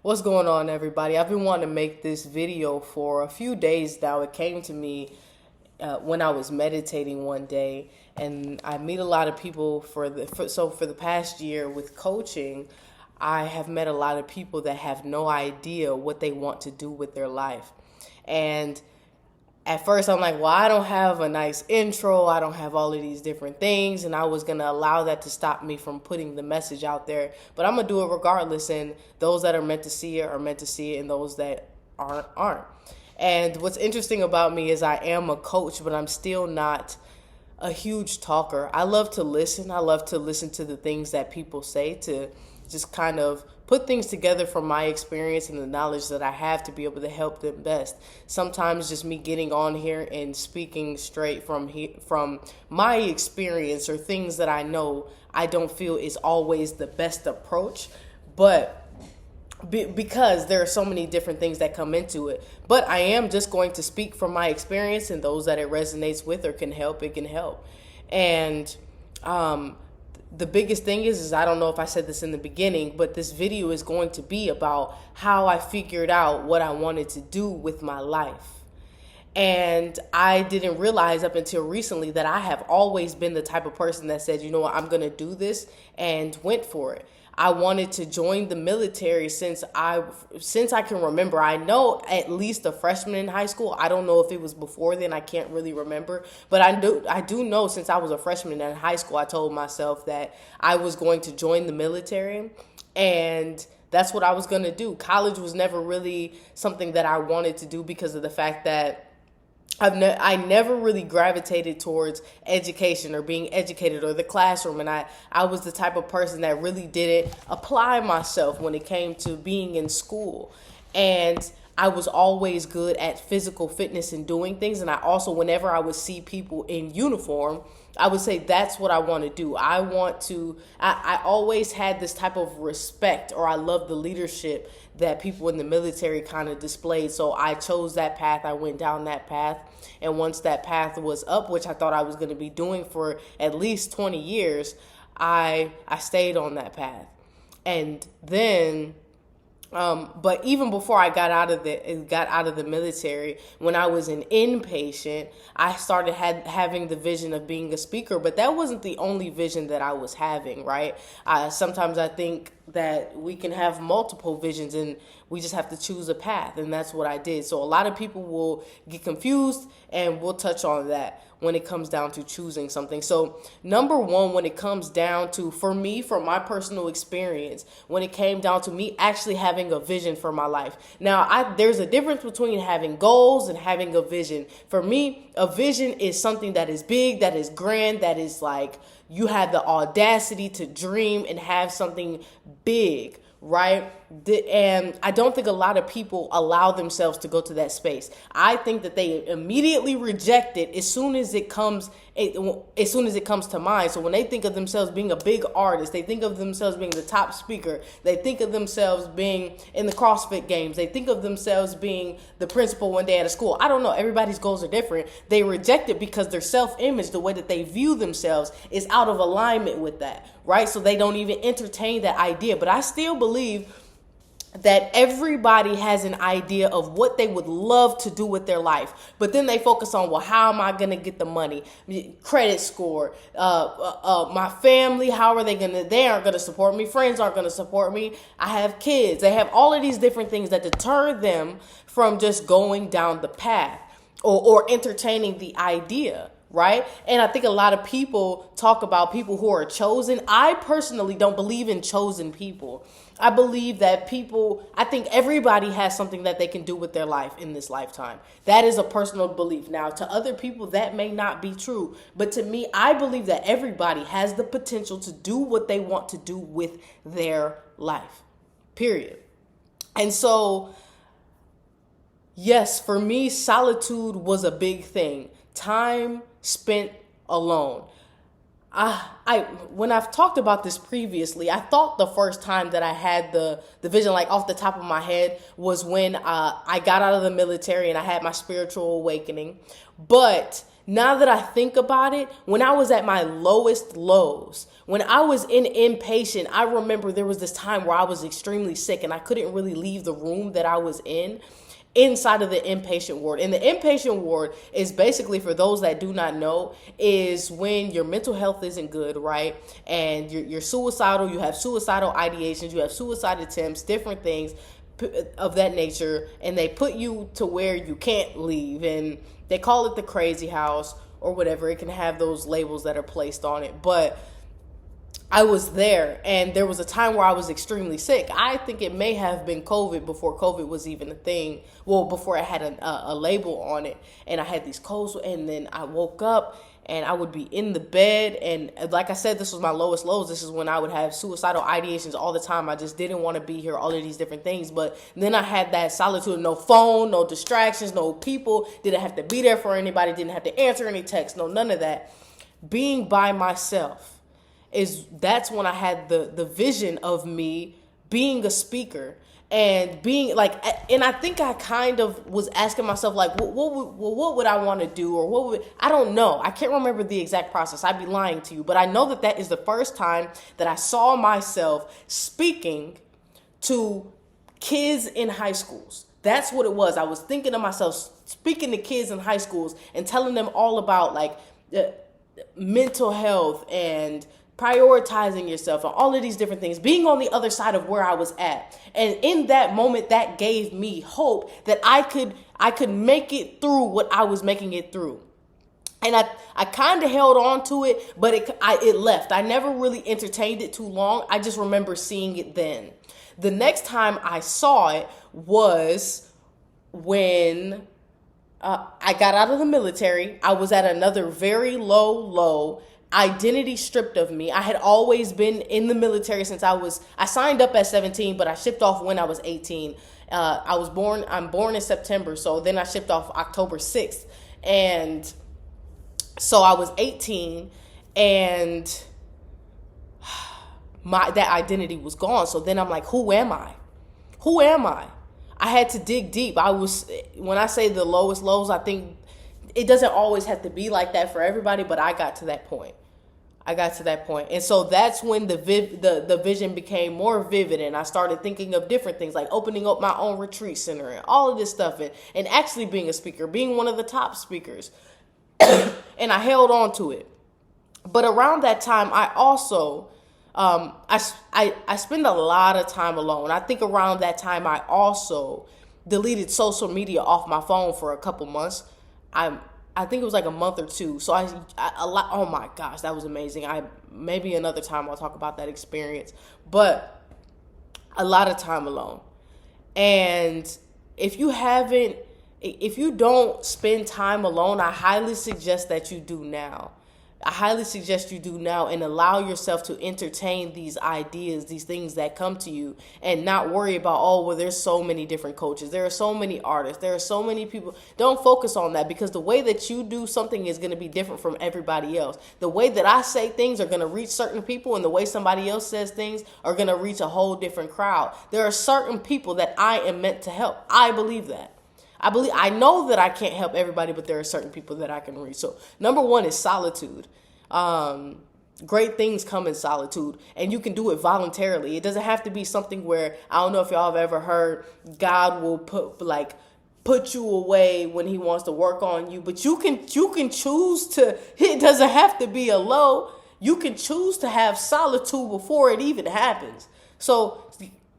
What's going on, everybody? I've been wanting to make this video for a few days now. It came to me when I was meditating one day, and I meet a lot of people for the past year with coaching. I have met a lot of people that have no idea what they want to do with their life, and at first I'm like, well, I don't have a nice intro. I don't have all of these different things. And I was going to allow that to stop me from putting the message out there. But I'm going to do it regardless. And those that are meant to see it are meant to see it. And those that aren't. And what's interesting about me is I am a coach, but I'm still not a huge talker. I love to listen. I love to listen to the things that people say, to just kind of put things together from my experience and the knowledge that I have to be able to help them best. Sometimes just me getting on here and speaking straight from my experience or things that I know, I don't feel is always the best approach, but because there are so many different things that come into it. But I am just going to speak from my experience, and those that it resonates with or can help, it can help. And the biggest thing is I don't know if I said this in the beginning, but this video is going to be about how I figured out what I wanted to do with my life. And I didn't realize up until recently that I have always been the type of person that said, you know what, I'm going to do this, and went for it. I wanted to join the military since I can remember. I know at least a freshman in high school. I don't know if it was before then. I can't really remember. But I do know since I was a freshman in high school, I told myself that I was going to join the military, and that's what I was going to do. College was never really something that I wanted to do because of the fact that I never really gravitated towards education or being educated or the classroom. And I was the type of person that really didn't apply myself when it came to being in school. And I was always good at physical fitness and doing things. And I also, whenever I would see people in uniform, I would say that's what I want to do. I always had this type of respect, or I love the leadership that people in the military kind of displayed. So I chose that path. I went down that path. And once that path was up, which I thought I was going to be doing for at least 20 years, I stayed on that path. And then but even before I got out of the military, when I was an inpatient, I started having the vision of being a speaker. But that wasn't the only vision that I was having, right? Sometimes I think that we can have multiple visions, and we just have to choose a path, and that's what I did. So a lot of people will get confused, and we'll touch on that when it comes down to choosing something. So number one, when it comes down to, for me, from my personal experience, when it came down to me actually having a vision for my life. Now, there's a difference between having goals and having a vision. For me, a vision is something that is big, that is grand, that is like you have the audacity to dream and have something big, right? And I don't think a lot of people allow themselves to go to that space. I think that they immediately reject it as soon as it comes to mind. So when they think of themselves being a big artist, they think of themselves being the top speaker, they think of themselves being in the CrossFit games, they think of themselves being the principal one day at a school. I don't know. Everybody's goals are different. They reject it because their self-image, the way that they view themselves, is out of alignment with that, right? So they don't even entertain that idea. But I still believe that everybody has an idea of what they would love to do with their life, but then they focus on, well, how am I going to get the money, credit score, my family, they aren't going to support me, friends aren't going to support me, I have kids. They have all of these different things that deter them from just going down the path or entertaining the idea. Right? And I think a lot of people talk about people who are chosen. I personally don't believe in chosen people. I believe that I think everybody has something that they can do with their life in this lifetime. That is a personal belief. Now, to other people, that may not be true. But to me, I believe that everybody has the potential to do what they want to do with their life. Period. And so, yes, for me, solitude was a big thing. Time spent alone. When I've talked about this previously, I thought the first time that I had the vision, like off the top of my head, was when I got out of the military and I had my spiritual awakening. But Now that I think about it, when I was at my lowest lows, when I was in inpatient, I remember there was this time where I was extremely sick and I couldn't really leave the room that I was in inside of the inpatient ward. And the inpatient ward is basically, for those that do not know, is when your mental health isn't good, right? And you're suicidal, you have suicidal ideations, you have suicide attempts, different things of that nature, and they put you to where you can't leave, and they call it the crazy house or whatever. It can have those labels that are placed on it, but I was there, and there was a time where I was extremely sick. I think it may have been COVID, before COVID was even a thing. Well, before it had a label on it, and I had these colds, and then I woke up and I would be in the bed, and like I said, this was my lowest lows. This is when I would have suicidal ideations all the time. I just didn't want to be here, all of these different things. But then I had that solitude, no phone, no distractions, no people, didn't have to be there for anybody, didn't have to answer any texts, no, none of that. Being by myself, that's when I had the vision of me being a speaker. And being like, and I think I kind of was asking myself, like, what would I want to do? Or I don't know. I can't remember the exact process. I'd be lying to you. But I know that is the first time that I saw myself speaking to kids in high schools. That's what it was. I was thinking of myself speaking to kids in high schools and telling them all about, like, mental health and prioritizing yourself and all of these different things, being on the other side of where I was at. And in that moment, that gave me hope that I could make it through what I was making it through. And I kind of held on to it, but it left. I never really entertained it too long. I just remember seeing it then. The next time I saw it was when I got out of the military. I was at another very low, identity stripped of me. I had always been in the military since I signed up at 17, but I shipped off when I was 18. I'm born in September, so then I shipped off October 6th. And so I was 18, and that identity was gone. So then I'm like, who am I? Who am I? I had to dig deep. When I say the lowest lows, I think it doesn't always have to be like that for everybody, but I got to that point. And so that's when the vision became more vivid, and I started thinking of different things, like opening up my own retreat center and all of this stuff, and actually being a speaker, being one of the top speakers. And I held on to it. But around that time, I also, I spend a lot of time alone. I think around that time, I also deleted social media off my phone for a couple months. I think it was like a month or two. So oh my gosh, that was amazing. Maybe another time I'll talk about that experience, but a lot of time alone. And if you don't spend time alone, I highly suggest that you do now. And allow yourself to entertain these ideas, these things that come to you, and not worry about, there's so many different coaches. There are so many artists. There are so many people. Don't focus on that, because the way that you do something is going to be different from everybody else. The way that I say things are going to reach certain people, and the way somebody else says things are going to reach a whole different crowd. There are certain people that I am meant to help. I believe that. I know that I can't help everybody, but there are certain people that I can reach. So number one is solitude. Great things come in solitude, and you can do it voluntarily. It doesn't have to be something where, I don't know if y'all have ever heard, God will put you away when he wants to work on you, but you can choose to, it doesn't have to be a low. You can choose to have solitude before it even happens. So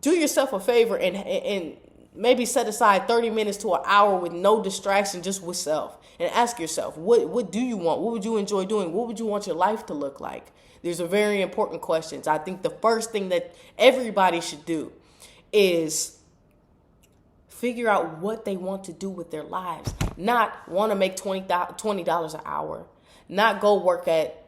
do yourself a favor and maybe set aside 30 minutes to an hour with no distraction, just with self, and ask yourself, what do you want? What would you enjoy doing? What would you want your life to look like? These are very important questions. I think the first thing that everybody should do is figure out what they want to do with their lives. Not want to make $20 an hour, not go work at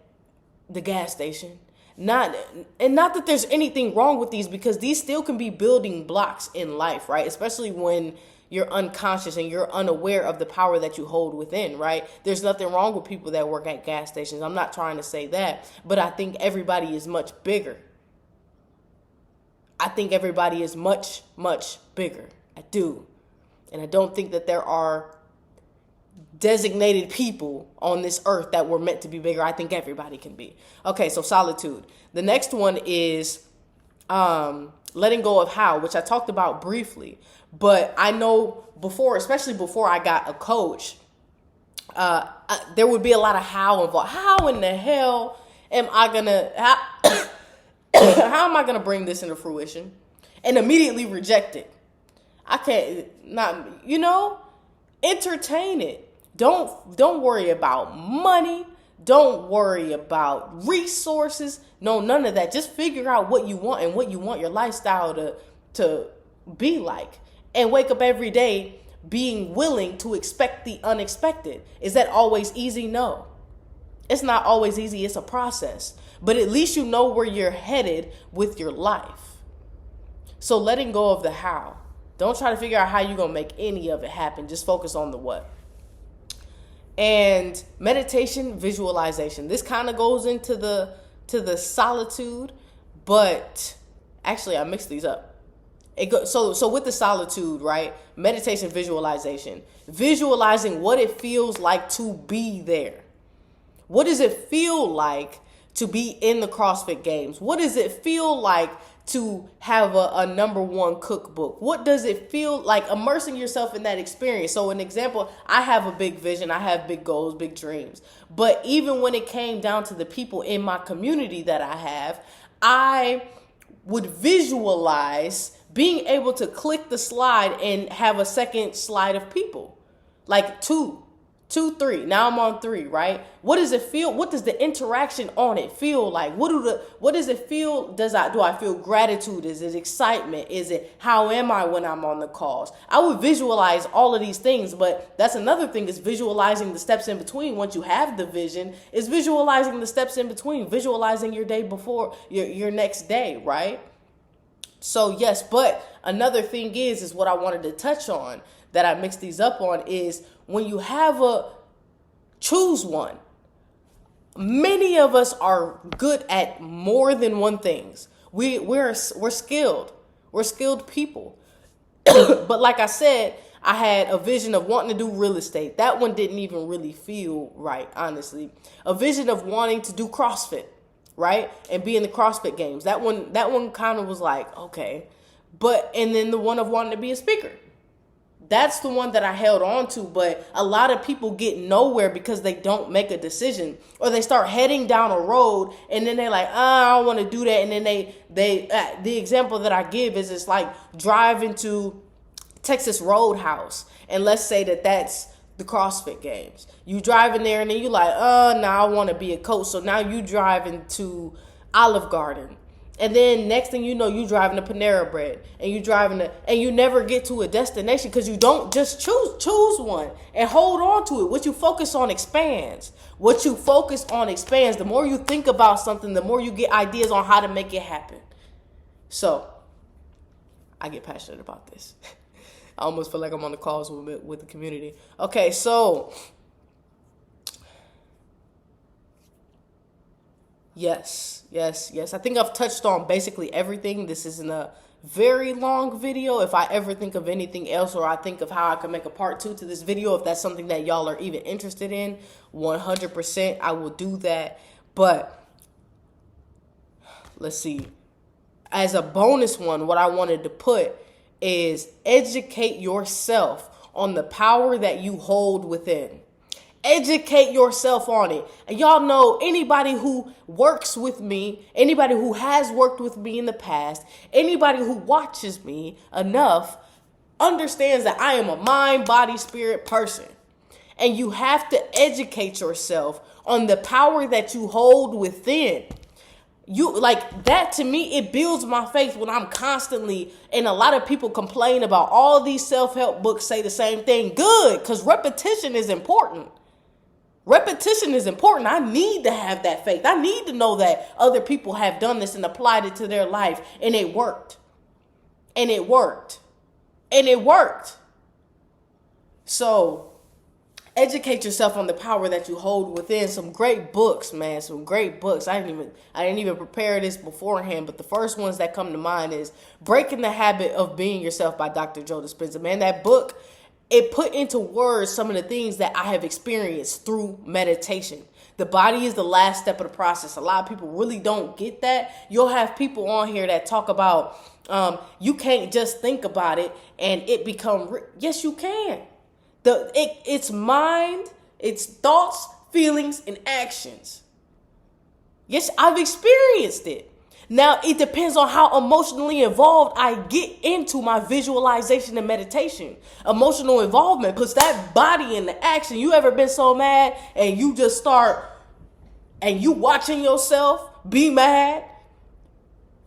the gas station. Not that there's anything wrong with these, because these still can be building blocks in life, right? Especially when you're unconscious and you're unaware of the power that you hold within, right? There's nothing wrong with people that work at gas stations. I'm not trying to say that, but I think everybody is much bigger. I think everybody is much, much bigger. I do. And I don't think that there are designated people on this earth that were meant to be bigger. I think everybody can be. Okay, so solitude. The next one is letting go of how, which I talked about briefly. But I know before, especially before I got a coach, there would be a lot of how involved. How in the hell am I gonna how am I gonna bring this into fruition and immediately reject it? I can't entertain it. Don't worry about money. Don't worry about resources. No, none of that. Just figure out what you want and what you want your lifestyle to be like. And wake up every day being willing to expect the unexpected. Is that always easy? No. It's not always easy. It's a process. But at least you know where you're headed with your life. So letting go of the how. Don't try to figure out how you're going to make any of it happen. Just focus on the what. And meditation, visualization. This kind of goes into the solitude, but actually I mixed these up. So with the solitude, right? Meditation, visualization. Visualizing what it feels like to be there. What does it feel like to be in the CrossFit Games? What does it feel like to have a number one cookbook? What does it feel like immersing yourself in that experience? So an example, I have a big vision. I have big goals, big dreams. But even when it came down to the people in my community that I have, I would visualize being able to click the slide and have a second slide of people. Like two, 3. Now I'm on 3, right? What does it feel? What does the interaction on it feel like? What does it feel? Do I feel gratitude? Is it excitement? Is it how am I when I'm on the calls? I would visualize all of these things, but that's another thing is visualizing the steps in between. Once you have the vision, is visualizing the steps in between, visualizing your day before your next day, right? So yes, but another thing is what I wanted to touch on that I mixed these up on is when you have choose one. Many of us are good at more than one things. We're skilled. We're skilled people. But like I said, I had a vision of wanting to do real estate. That one didn't even really feel right, honestly. A vision of wanting to do CrossFit, right? And be in the CrossFit Games. That one kind of was like, okay. And then the one of wanting to be a speaker. That's the one that I held on to, but a lot of people get nowhere because they don't make a decision, or they start heading down a road and then they're like, I don't want to do that. And then the example that I give is it's like driving to Texas Roadhouse, and let's say that's the CrossFit Games. You driving there and then you like, now I want to be a coach. So now you driving to Olive Garden. And then next thing you know, you driving to Panera Bread, and you never get to a destination because you don't just choose one and hold on to it. What you focus on expands. The more you think about something, the more you get ideas on how to make it happen. So I get passionate about this. I almost feel like I'm on the calls with the community. Okay, so Yes. I think I've touched on basically everything. This isn't a very long video. If I ever think of anything else, or I think of how I can make a part 2 to this video, if that's something that y'all are even interested in, 100% I will do that. But let's see. As a bonus one, what I wanted to put is educate yourself on the power that you hold within. Educate yourself on it. And y'all know, anybody who works with me, anybody who has worked with me in the past, anybody who watches me enough understands that I am a mind, body, spirit person. And you have to educate yourself on the power that you hold within. You like that, to me, it builds my faith when I'm constantly, and a lot of people complain about all these self-help books say the same thing. Good, because repetition is important. Repetition is important. I need to have that faith. I need to know that other people have done this and applied it to their life, and it worked. And it worked. And it worked. So educate yourself on the power that you hold within. Some great books, man. Some great books. I didn't even prepare this beforehand, but the first ones that come to mind is Breaking the Habit of Being Yourself by Dr. Joe Dispenza. Man, that book, it put into words some of the things that I have experienced through meditation. The body is the last step of the process. A lot of people really don't get that. You'll have people on here that talk about you can't just think about it and it become yes, you can. It's mind, it's thoughts, feelings, and actions. Yes, I've experienced it. Now, it depends on how emotionally involved I get into my visualization and meditation. Emotional involvement puts that body into action. You ever been so mad and you just start and you watching yourself be mad?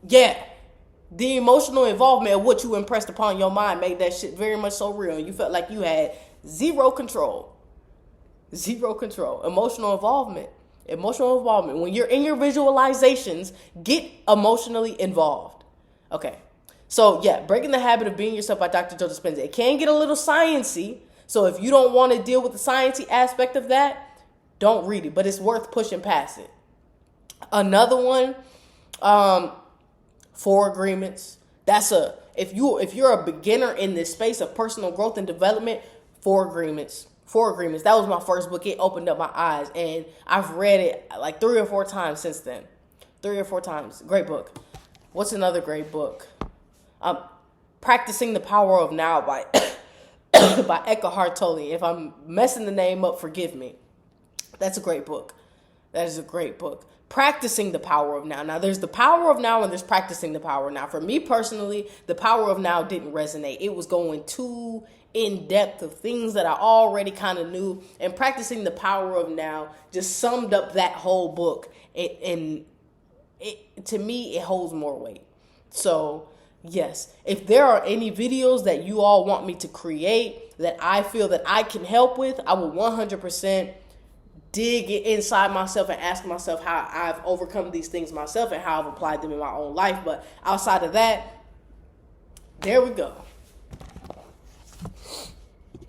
Yeah. The emotional involvement of what you impressed upon your mind made that shit very much so real. And you felt like you had zero control. Zero control. Emotional involvement. Emotional involvement. When you're in your visualizations, get emotionally involved. Okay. So yeah, Breaking the Habit of Being Yourself by Dr. Joe Dispenza. It can get a little sciencey. So if you don't want to deal with the sciencey aspect of that, don't read it. But it's worth pushing past it. Another one, 4 Agreements. If you're a beginner in this space of personal growth and development, 4 Agreements. 4 Agreements. That was my first book. It opened up my eyes, and I've read it like 3 or 4 times since then. 3 or 4 times. Great book. What's another great book? Practicing the Power of Now by by Eckhart Tolle. If I'm messing the name up, forgive me. That's a great book. That is a great book. Practicing the Power of Now. Now, there's the Power of Now and there's Practicing the Power of Now. For me personally, the Power of Now didn't resonate. It was going too in depth of things that I already kind of knew, and Practicing the Power of Now just summed up that whole book. And to me, it holds more weight. So yes, if there are any videos that you all want me to create that I feel that I can help with, I will 100% dig inside myself and ask myself how I've overcome these things myself and how I've applied them in my own life. But outside of that, there we go.